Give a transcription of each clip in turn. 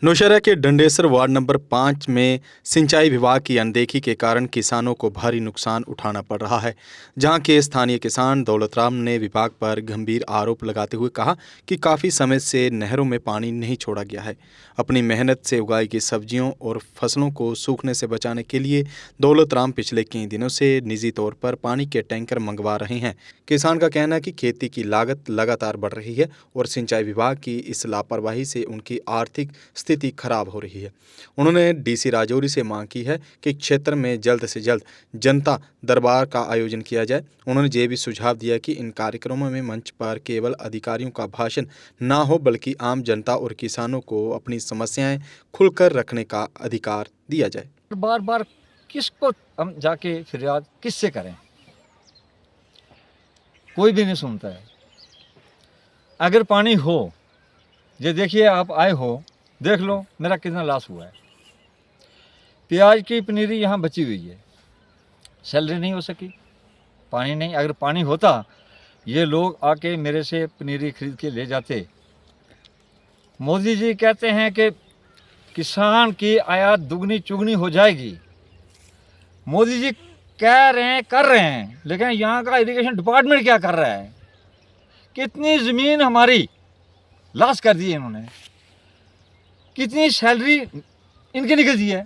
नौशहरा के डंडेसर ward number 5 में सिंचाई विभाग की अनदेखी के कारण किसानों को भारी नुकसान उठाना पड़ रहा है। जहां के स्थानीय किसान दौलत राम ने विभाग पर गंभीर आरोप लगाते हुए कहा कि काफ़ी समय से नहरों में पानी नहीं छोड़ा गया है। अपनी मेहनत से उगाई गई सब्जियों और फसलों को सूखने से बचाने के लिए दौलत राम पिछले कई दिनों से निजी तौर पर पानी के टैंकर मंगवा रहे हैं। किसान का कहना है कि खेती की लागत लगातार बढ़ रही है और सिंचाई विभाग की इस लापरवाही से उनकी आर्थिक स्थिति खराब हो रही है। उन्होंने डीसी राजौरी से मांग की है कि क्षेत्र में जल्द से जल्द जनता दरबार का आयोजन किया जाए। उन्होंने ये भी सुझाव दिया कि इन कार्यक्रमों में मंच पर केवल अधिकारियों का भाषण ना हो बल्कि आम जनता और किसानों को अपनी समस्याएं खुलकर रखने का अधिकार दिया जाए। बार बार किसको हम जाके फरियाद किससे करें, कोई भी नहीं सुनता है। अगर पानी हो, ये देखिए आप आए हो, देख लो मेरा कितना लॉस हुआ है। प्याज की पनीरी यहाँ बची हुई है, सैलरी नहीं हो सकी, पानी नहीं। अगर पानी होता ये लोग आके मेरे से पनीरी खरीद के ले जाते। मोदी जी कहते हैं कि किसान की आयात दुगनी चुगनी हो जाएगी। मोदी जी कह रहे हैं, कर रहे हैं, लेकिन यहाँ का इरिगेशन डिपार्टमेंट क्या कर रहा है? कितनी ज़मीन हमारी लॉस कर दी है इन्होंने, कितनी सैलरी इनकी निकलती है।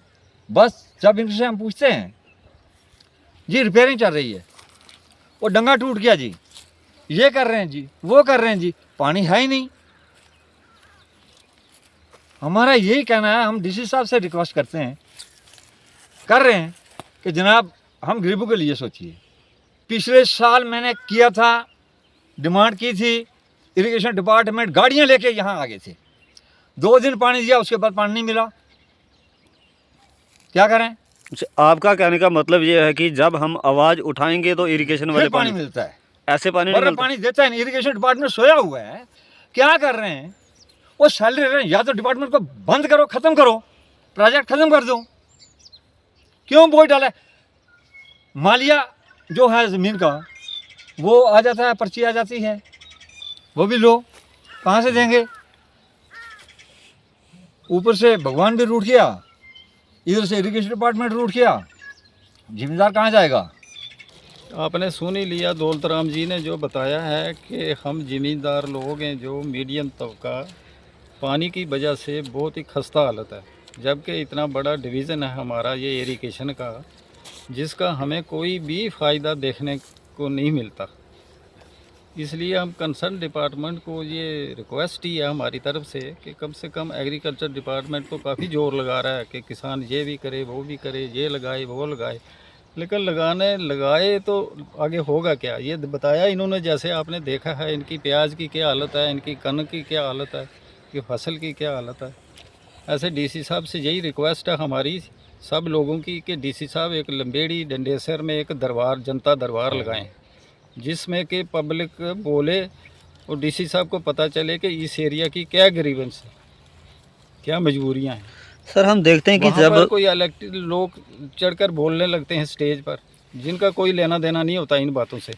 बस जब इनसे हम पूछते हैं जी रिपेयरिंग चल रही है, वो डंगा टूट गया जी, ये कर रहे हैं जी, वो कर रहे हैं जी, पानी है ही नहीं। हमारा यही कहना है, हम डीसी साहब से रिक्वेस्ट करते हैं, कर रहे हैं कि जनाब हम गरीबों के लिए सोचिए। पिछले साल मैंने किया था, डिमांड की थी, इरिगेशन डिपार्टमेंट गाड़ियां लेके यहाँ आ गए थे। 2 दिन पानी दिया, उसके बाद पानी नहीं मिला। क्या करें? आपका कहने का मतलब ये है कि जब हम आवाज उठाएंगे तो इरिगेशन वाले पानी मिलता है, ऐसे पानी नहीं मिलता। पानी देता है। इरिगेशन डिपार्टमेंट सोया हुआ है। क्या कर रहे हैं? वो सैलरी रहे हैं। या तो डिपार्टमेंट को बंद करो, खत्म करो, प्रोजेक्ट खत्म कर दो। क्यों बोझ डाला? मालिया जो है ज़मीन का वो आ जाता है, पर्ची आ जाती है, वो भी लो, कहाँ से देंगे? ऊपर से भगवान भी रूठ गया, इधर से इरिगेशन डिपार्टमेंट रूठ गया, जिम्मेदार कहाँ जाएगा? आपने सुन ही लिया, दौलत राम जी ने जो बताया है कि हम ज़मींदार लोग हैं जो मीडियम तबका, पानी की वजह से बहुत ही खस्ता हालत है। जबकि इतना बड़ा डिवीज़न है हमारा ये इरिगेशन का, जिसका हमें कोई भी फ़ायदा देखने को नहीं मिलता। इसलिए हम कंसर्न डिपार्टमेंट को ये रिक्वेस्ट ही है हमारी तरफ से कम एग्रीकल्चर डिपार्टमेंट तो काफ़ी जोर लगा रहा है कि किसान ये भी करे, वो भी करे, ये लगाए, वो लगाए, लेकिन लगाए तो आगे होगा क्या? ये बताया इन्होंने, जैसे आपने देखा है इनकी प्याज की क्या हालत है, इनकी कनक की क्या हालत है, कि फसल की क्या हालत है। ऐसे डीसी साहब से यही रिक्वेस्ट है हमारी सब लोगों की कि डीसी साहब एक लंबेड़ी डंडेसर में एक दरबार, जनता दरबार लगाएं, जिसमें कि पब्लिक बोले और डीसी साहब को पता चले कि इस एरिया की क्या ग्रीवेंस है, क्या मजबूरियां हैं। सर हम देखते हैं कि जब कोई इलेक्टेड लोग चढ़कर बोलने लगते हैं स्टेज पर, जिनका कोई लेना देना नहीं होता इन बातों से।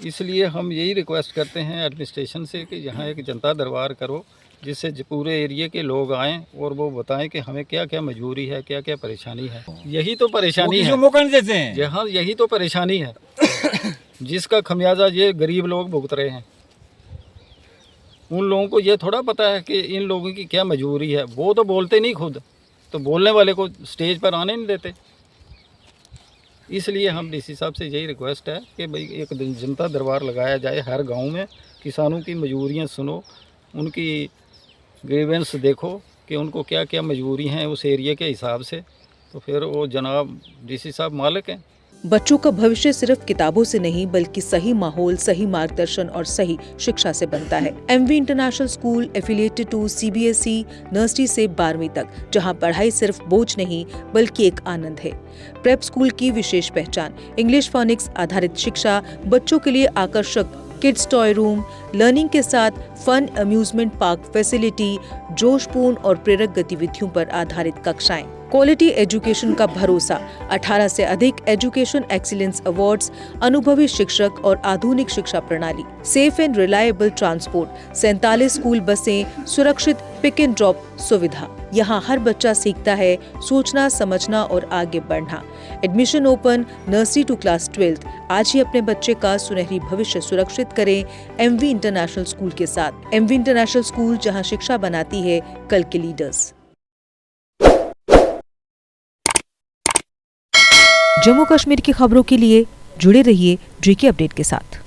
इसलिए हम यही रिक्वेस्ट करते हैं एडमिनिस्ट्रेशन से कि यहाँ एक जनता दरबार करो, जिससे पूरे एरिया के लोग आएँ और वो बताएं कि हमें क्या क्या मजबूरी है, क्या क्या परेशानी है। यही तो परेशानी है, मौका नहीं देते हैं। यहाँ यही तो परेशानी है जिसका खमियाजा ये गरीब लोग भुगत रहे हैं। उन लोगों को ये थोड़ा पता है कि इन लोगों की क्या मजबूरी है। वो तो बोलते नहीं खुद, तो बोलने वाले को स्टेज पर आने नहीं देते। इसलिए हम डीसी साहब से यही रिक्वेस्ट है कि भाई एक जनता दरबार लगाया जाए हर गांव में, किसानों की मजबूरियां सुनो, उनकी ग्रीवेंस देखो कि उनको क्या क्या मजबूरी हैं उस एरिया के हिसाब से, तो फिर वो जनाब डीसी साहब मालिक हैं। बच्चों का भविष्य सिर्फ किताबों से नहीं बल्कि सही माहौल, सही मार्गदर्शन और सही शिक्षा से बनता है। MV international school affiliated to CBSE nursery से 12वीं तक, जहां पढ़ाई सिर्फ बोझ नहीं बल्कि एक आनंद है। प्रेप स्कूल की विशेष पहचान इंग्लिश फोनिक्स आधारित शिक्षा, बच्चों के लिए आकर्षक किड्स टॉय रूम, लर्निंग के साथ फन अम्यूजमेंट पार्क फैसिलिटी, जोशपूर्ण और प्रेरक गतिविधियों पर आधारित कक्षाएं। क्वालिटी एजुकेशन का भरोसा, 18 से अधिक एजुकेशन एक्सीलेंस अवार्ड्स, अनुभवी शिक्षक और आधुनिक शिक्षा प्रणाली, safe and reliable transport, 47 school बसें, सुरक्षित पिक एंड ड्रॉप सुविधा। यहाँ हर बच्चा सीखता है सोचना, समझना और आगे बढ़ना। Admission open nursery to class 12। आज ही अपने बच्चे का सुनहरी भविष्य सुरक्षित करें एमवी इंटरनेशनल स्कूल के साथ। एमवी इंटरनेशनल स्कूल, जहाँ शिक्षा बनाती है कल के लीडर्स। जम्मू कश्मीर की खबरों के लिए जुड़े रहिए JK अपडेट के साथ।